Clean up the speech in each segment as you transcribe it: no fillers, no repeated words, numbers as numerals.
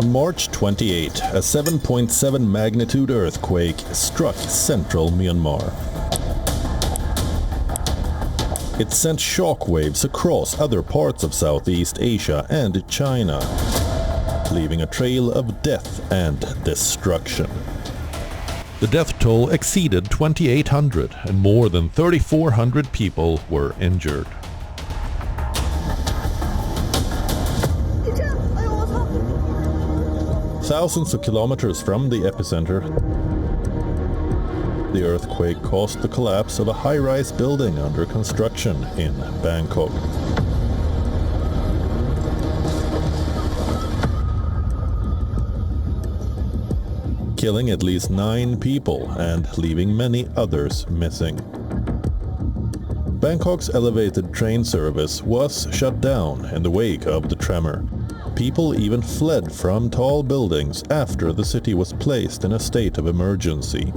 On March 28, a 7.7 magnitude earthquake struck central Myanmar. It sent shockwaves across other parts of Southeast Asia and China, leaving a trail of death and destruction. The death toll exceeded 2,800 and more than 3,400 people were injured. Thousands of kilometers from the epicenter, the earthquake caused the collapse of a high-rise building under construction in Bangkok. Killing at least 9 people and leaving many others missing. Bangkok's elevated train service was shut down in the wake of the tremor. People even fled from tall buildings after the city was placed in a state of emergency.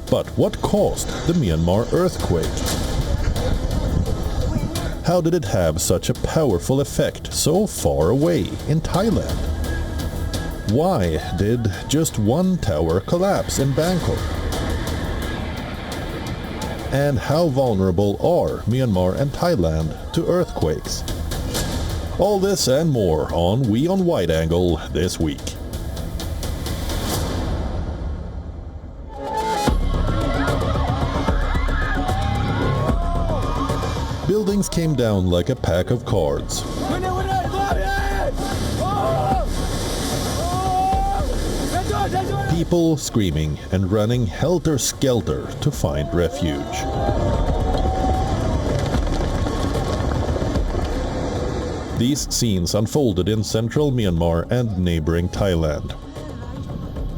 But what caused the Myanmar earthquake? How did it have such a powerful effect so far away in Thailand? Why did just one tower collapse in Bangkok? And how vulnerable are Myanmar and Thailand to earthquakes? All this and more on WION Wideangle this week. Buildings came down like a pack of cards. People screaming and running helter-skelter to find refuge. These scenes unfolded in central Myanmar and neighboring Thailand,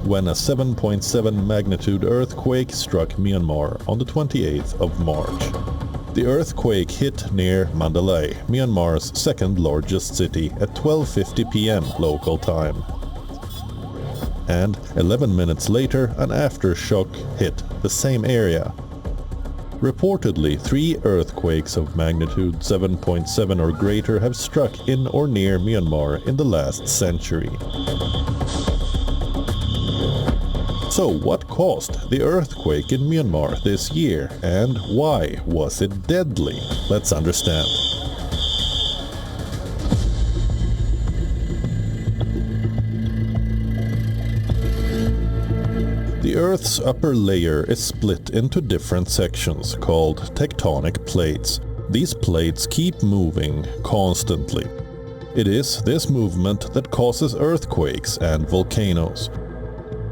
when a 7.7 magnitude earthquake struck Myanmar on the 28th of March. The earthquake hit near Mandalay, Myanmar's second largest city, at 12:50 p.m. local time. And 11 minutes later, an aftershock hit the same area. Reportedly, 3 earthquakes of magnitude 7.7 or greater have struck in or near Myanmar in the last century. So what caused the earthquake in Myanmar this year, and why was it deadly? Let's understand. The Earth's upper layer is split into different sections called tectonic plates. These plates keep moving constantly. It is this movement that causes earthquakes and volcanoes.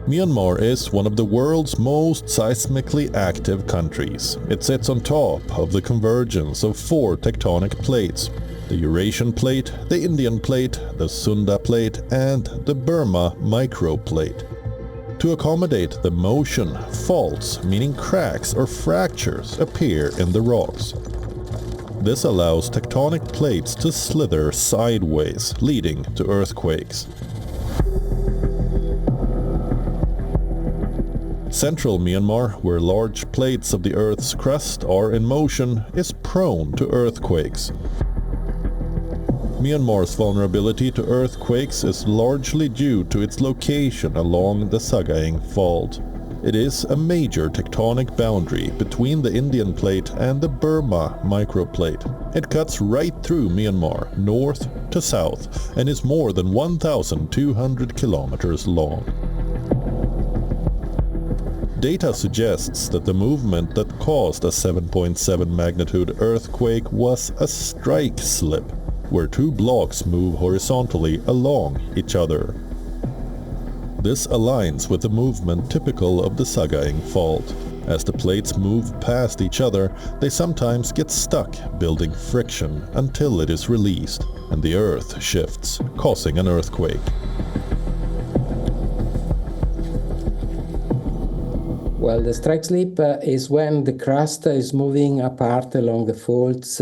Myanmar is one of the world's most seismically active countries. It sits on top of the convergence of 4 tectonic plates: the Eurasian plate, the Indian plate, the Sunda plate, and the Burma microplate. To accommodate the motion, faults, meaning cracks or fractures, appear in the rocks. This allows tectonic plates to slither sideways, leading to earthquakes. Central Myanmar, where large plates of the Earth's crust are in motion, is prone to earthquakes. Myanmar's vulnerability to earthquakes is largely due to its location along the Sagaing Fault. It is a major tectonic boundary between the Indian plate and the Burma microplate. It cuts right through Myanmar, north to south, and is more than 1,200 kilometers long. Data suggests that the movement that caused a 7.7 magnitude earthquake was a strike slip, where 2 blocks move horizontally along each other. This aligns with the movement typical of the Sagaing Fault. As the plates move past each other, they sometimes get stuck, building friction until it is released, and the Earth shifts, causing an earthquake. Well, the strike slip is when the crust is moving apart along the faults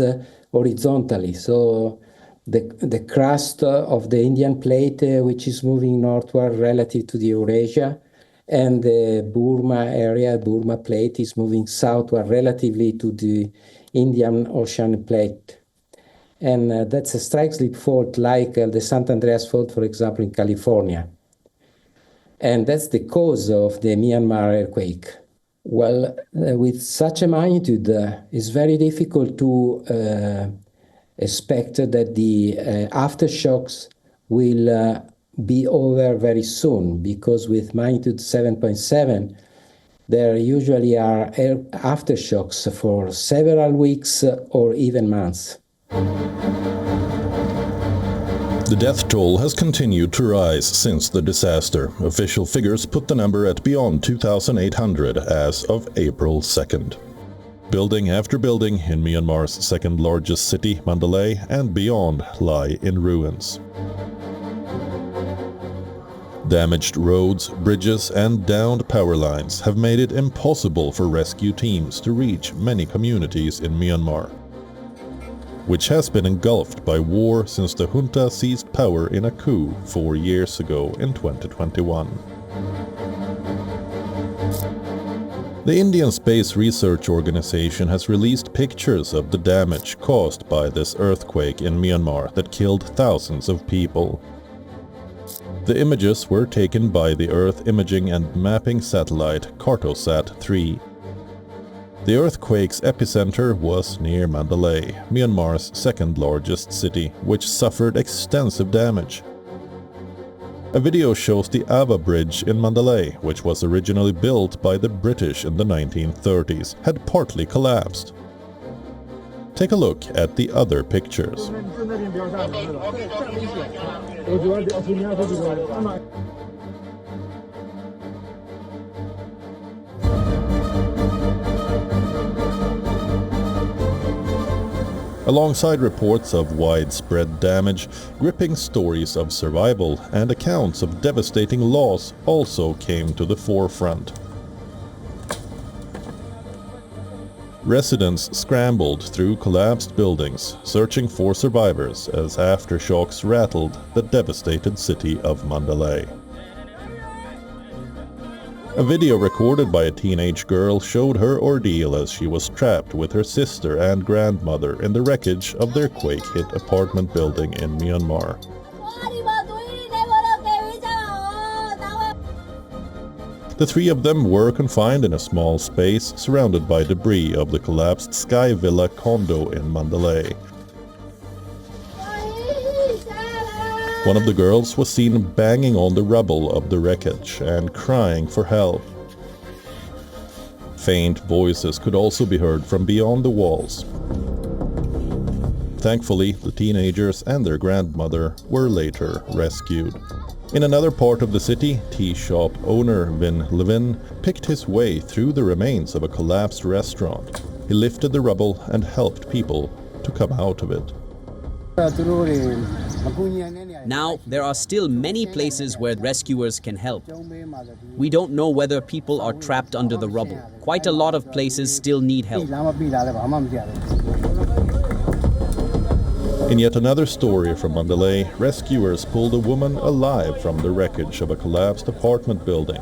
horizontally. So the crust of the Indian plate, which is moving northward relative to the Eurasia, and the Burma area, Burma plate, is moving southward relatively to the Indian Ocean plate. And that's a strike slip fault like the San Andreas fault, for example, in California. And that's the cause of the Myanmar earthquake. Well, with such a magnitude, it's very difficult to expect that the aftershocks will be over very soon, because with magnitude 7.7, there usually are aftershocks for several weeks or even months. The death toll has continued to rise since the disaster. Official figures put the number at beyond 2,800 as of April 2nd. Building after building in Myanmar's second largest city, Mandalay, and beyond lie in ruins. Damaged roads, bridges, and downed power lines have made it impossible for rescue teams to reach many communities in Myanmar, which has been engulfed by war since the junta seized power in a coup 4 years ago in 2021. The Indian Space Research Organization has released pictures of the damage caused by this earthquake in Myanmar that killed thousands of people. The images were taken by the Earth Imaging and Mapping Satellite Cartosat-3. The earthquake's epicenter was near Mandalay, Myanmar's second largest city, which suffered extensive damage. A video shows the Ava Bridge in Mandalay, which was originally built by the British in the 1930s, had partly collapsed. Take a look at the other pictures. Alongside reports of widespread damage, gripping stories of survival and accounts of devastating loss also came to the forefront. Residents scrambled through collapsed buildings, searching for survivors as aftershocks rattled the devastated city of Mandalay. A video recorded by a teenage girl showed her ordeal as she was trapped with her sister and grandmother in the wreckage of their quake-hit apartment building in Myanmar. The three of them were confined in a small space surrounded by debris of the collapsed Sky Villa condo in Mandalay. One of the girls was seen banging on the rubble of the wreckage and crying for help. Faint voices could also be heard from beyond the walls. Thankfully, the teenagers and their grandmother were later rescued. In another part of the city, tea shop owner Vin Levin picked his way through the remains of a collapsed restaurant. He lifted the rubble and helped people to come out of it. Now, there are still many places where rescuers can help. We don't know whether people are trapped under the rubble. Quite a lot of places still need help. In yet another story from Mandalay, rescuers pulled a woman alive from the wreckage of a collapsed apartment building.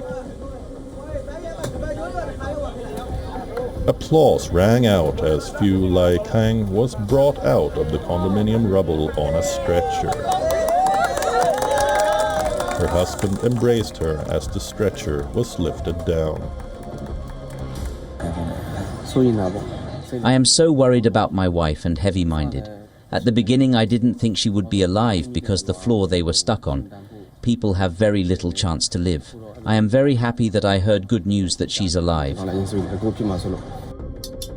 Applause rang out as Phu Lai Kang was brought out of the condominium rubble on a stretcher. Her husband embraced her as the stretcher was lifted down. I am so worried about my wife and heavy-minded. At the beginning I didn't think she would be alive because the floor they were stuck on. People have very little chance to live. I am very happy that I heard good news that she's alive.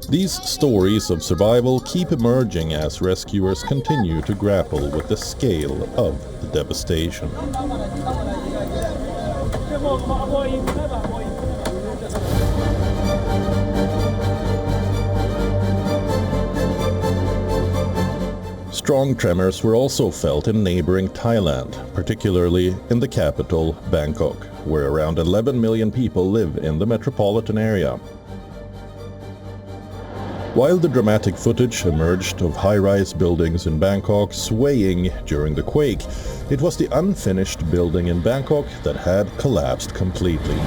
These stories of survival keep emerging as rescuers continue to grapple with the scale of the devastation. Strong tremors were also felt in neighboring Thailand, particularly in the capital, Bangkok, where around 11 million people live in the metropolitan area. While the dramatic footage emerged of high-rise buildings in Bangkok swaying during the quake, it was the unfinished building in Bangkok that had collapsed completely.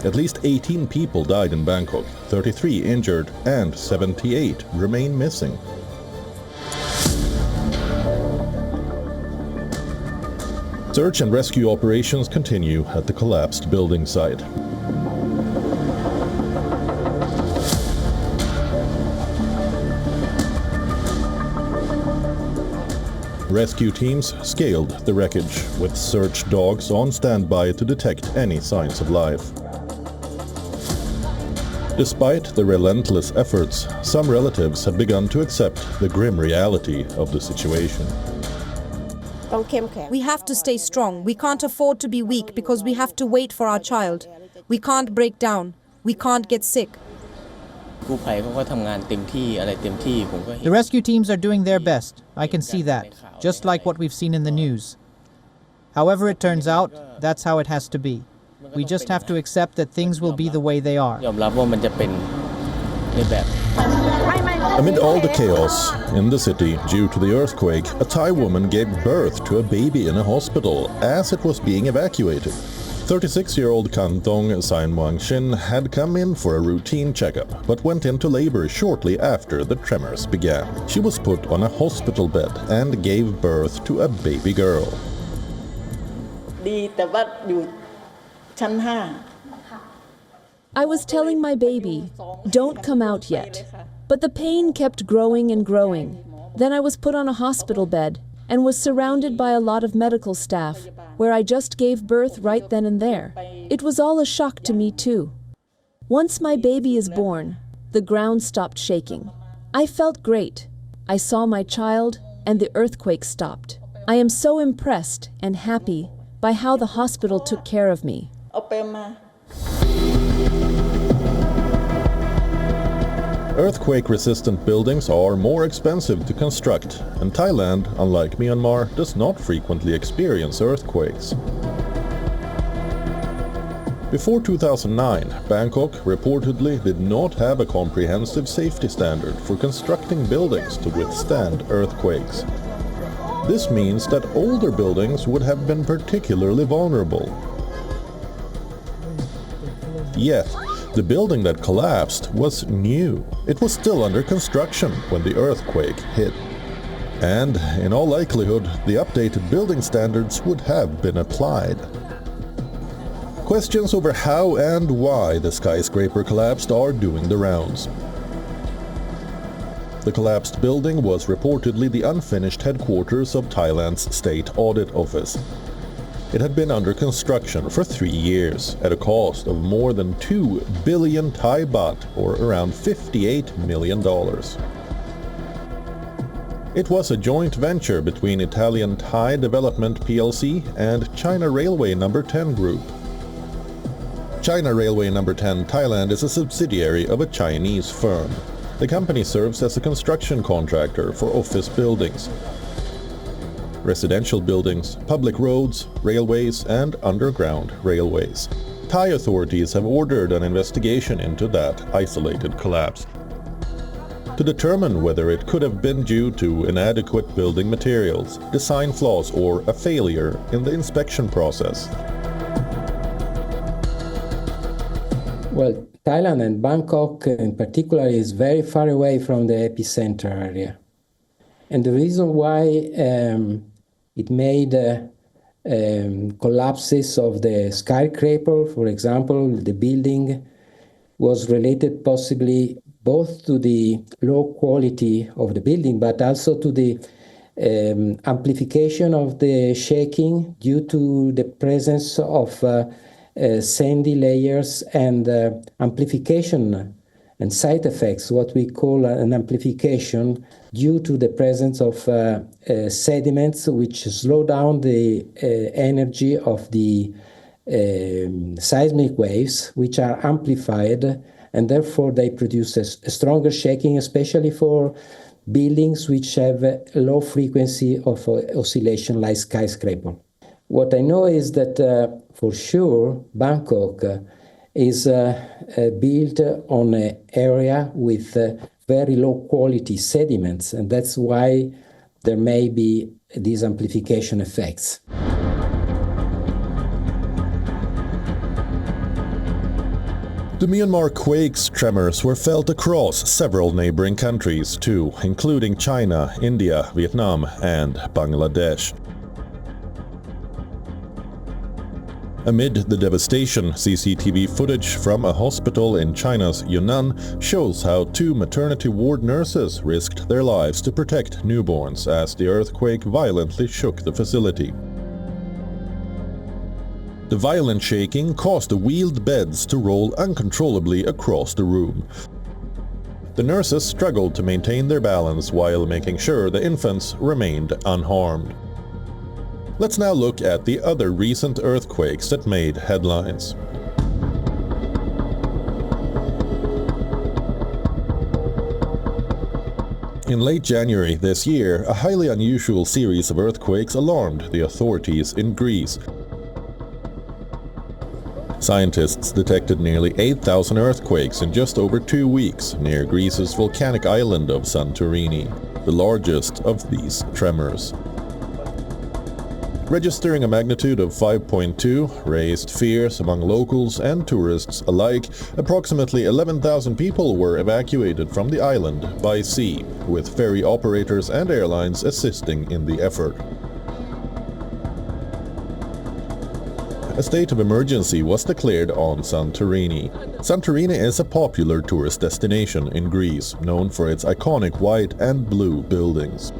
At least 18 people died in Bangkok, 33 injured, and 78 remain missing. Search and rescue operations continue at the collapsed building site. Rescue teams scaled the wreckage, with search dogs on standby to detect any signs of life. Despite the relentless efforts, some relatives have begun to accept the grim reality of the situation. We have to stay strong. We can't afford to be weak because we have to wait for our child. We can't break down. We can't get sick. The rescue teams are doing their best. I can see that, just like what we've seen in the news. However it turns out, that's how it has to be. We just have to accept that things will be the way they are. Amid all the chaos in the city due to the earthquake, a Thai woman gave birth to a baby in a hospital as it was being evacuated. 36-year-old Kantong Sainwangshin had come in for a routine checkup, but went into labor shortly after the tremors began. She was put on a hospital bed and gave birth to a baby girl. I was telling my baby, don't come out yet. But the pain kept growing and growing. Then I was put on a hospital bed and was surrounded by a lot of medical staff, where I just gave birth right then and there. It was all a shock to me too. Once my baby is born, the ground stopped shaking. I felt great. I saw my child and the earthquake stopped. I am so impressed and happy by how the hospital took care of me. Earthquake-resistant buildings are more expensive to construct, and Thailand, unlike Myanmar, does not frequently experience earthquakes. Before 2009, Bangkok reportedly did not have a comprehensive safety standard for constructing buildings to withstand earthquakes. This means that older buildings would have been particularly vulnerable. Yet, the building that collapsed was new. It was still under construction when the earthquake hit. And, in all likelihood, the updated building standards would have been applied. Questions over how and why the skyscraper collapsed are doing the rounds. The collapsed building was reportedly the unfinished headquarters of Thailand's State Audit Office. It had been under construction for 3 years at a cost of more than 2 billion Thai baht, or around $58 million. It was a joint venture between Italian Thai Development plc and China Railway No. 10 Group. China Railway No. 10 Thailand is a subsidiary of a Chinese firm. The company serves as a construction contractor for office buildings, residential buildings, public roads, railways, and underground railways. Thai authorities have ordered an investigation into that isolated collapse to determine whether it could have been due to inadequate building materials, design flaws, or a failure in the inspection process. Well, Thailand and Bangkok in particular is very far away from the epicenter area. And the reason why it made collapses of the skyscraper, for example, the building, was related possibly both to the low quality of the building, but also to the amplification of the shaking due to the presence of sandy layers and amplification and side effects, what we call an amplification due to the presence of sediments which slow down the energy of the seismic waves, which are amplified, and therefore they produce a stronger shaking, especially for buildings which have a low frequency of oscillation like skyscraper. What I know is that for sure Bangkok is built on an area with very low quality sediments, and that's why there may be these amplification effects. The Myanmar quake's tremors were felt across several neighboring countries too, including China, India, Vietnam and Bangladesh. Amid the devastation, CCTV footage from a hospital in China's Yunnan shows how two maternity ward nurses risked their lives to protect newborns as the earthquake violently shook the facility. The violent shaking caused the wheeled beds to roll uncontrollably across the room. The nurses struggled to maintain their balance while making sure the infants remained unharmed. Let's now look at the other recent earthquakes that made headlines. In late January this year, a highly unusual series of earthquakes alarmed the authorities in Greece. Scientists detected nearly 8,000 earthquakes in just over 2 weeks near Greece's volcanic island of Santorini, the largest of these tremors. Registering a magnitude of 5.2 raised fears among locals and tourists alike. Approximately 11,000 people were evacuated from the island by sea, with ferry operators and airlines assisting in the effort. A state of emergency was declared on Santorini. Santorini is a popular tourist destination in Greece, known for its iconic white and blue buildings,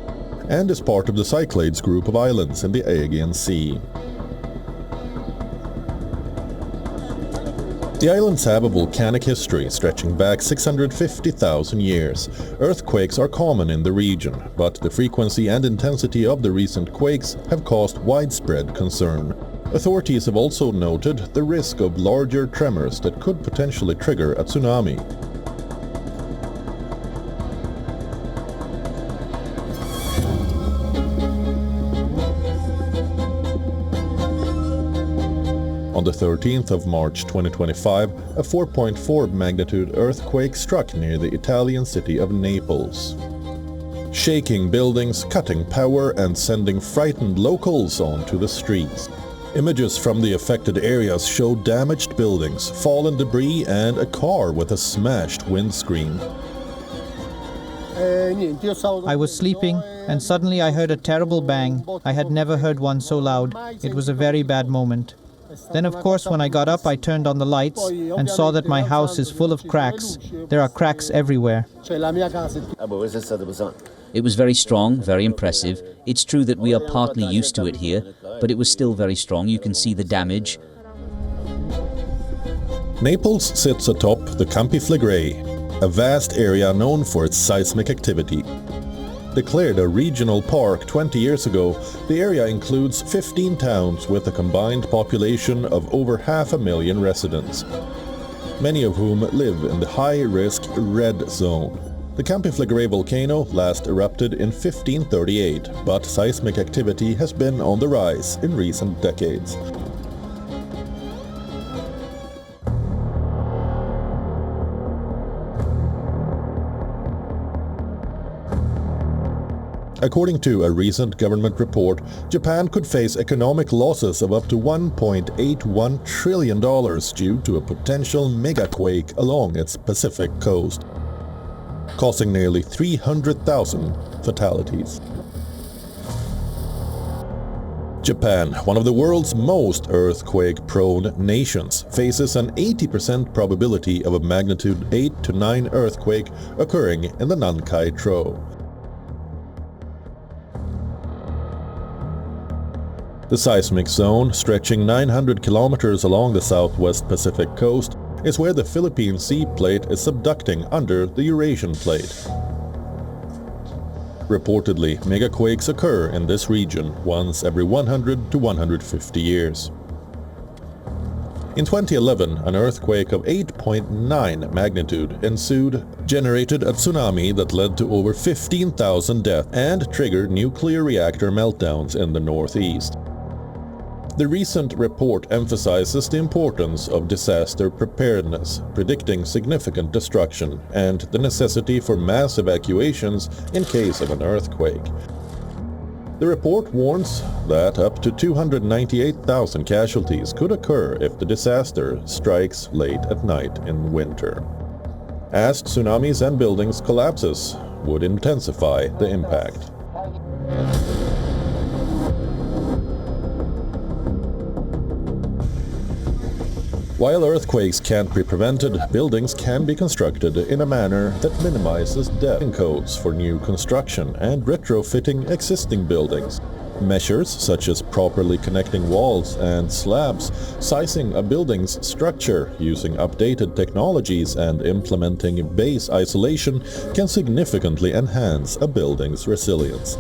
and is part of the Cyclades group of islands in the Aegean Sea. The islands have a volcanic history stretching back 650,000 years. Earthquakes are common in the region, but the frequency and intensity of the recent quakes have caused widespread concern. Authorities have also noted the risk of larger tremors that could potentially trigger a tsunami. On the 13th of March 2025, a 4.4 magnitude earthquake struck near the Italian city of Naples, shaking buildings, cutting power, and sending frightened locals onto the streets. Images from the affected areas show damaged buildings, fallen debris, and a car with a smashed windscreen. I was sleeping, and suddenly I heard a terrible bang. I had never heard one so loud. It was a very bad moment. Then, of course, when I got up, I turned on the lights and saw that my house is full of cracks. There are cracks everywhere. It was very strong, very impressive. It's true that we are partly used to it here, but it was still very strong. You can see the damage. Naples sits atop the Campi Flegrei, a vast area known for its seismic activity. Declared a regional park 20 years ago, the area includes 15 towns with a combined population of over 500,000 residents, many of whom live in the high-risk red zone. The Campi Flegrei volcano last erupted in 1538, but seismic activity has been on the rise in recent decades. According to a recent government report, Japan could face economic losses of up to $1.81 trillion due to a potential megaquake along its Pacific coast, causing nearly 300,000 fatalities. Japan, one of the world's most earthquake-prone nations, faces an 80% probability of a magnitude 8 to 9 earthquake occurring in the Nankai-Tro. The seismic zone, stretching 900 kilometers along the southwest Pacific coast, is where the Philippine Sea Plate is subducting under the Eurasian Plate. Reportedly, megaquakes occur in this region once every 100 to 150 years. In 2011, an earthquake of 8.9 magnitude ensued, generated a tsunami that led to over 15,000 deaths and triggered nuclear reactor meltdowns in the northeast. The recent report emphasizes the importance of disaster preparedness, predicting significant destruction, and the necessity for mass evacuations in case of an earthquake. The report warns that up to 298,000 casualties could occur if the disaster strikes late at night in winter, as tsunamis and buildings collapses would intensify the impact. While earthquakes can't be prevented, buildings can be constructed in a manner that minimizes death. Codes for new construction and retrofitting existing buildings. Measures such as properly connecting walls and slabs, sizing a building's structure using updated technologies, and implementing base isolation can significantly enhance a building's resilience.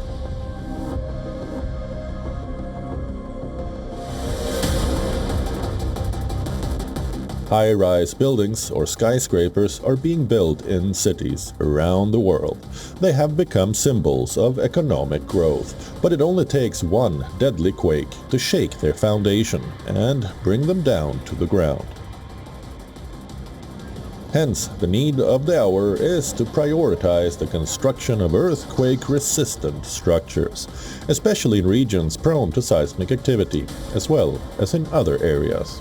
High-rise buildings or skyscrapers are being built in cities around the world. They have become symbols of economic growth, but it only takes one deadly quake to shake their foundation and bring them down to the ground. Hence, the need of the hour is to prioritize the construction of earthquake-resistant structures, especially in regions prone to seismic activity, as well as in other areas.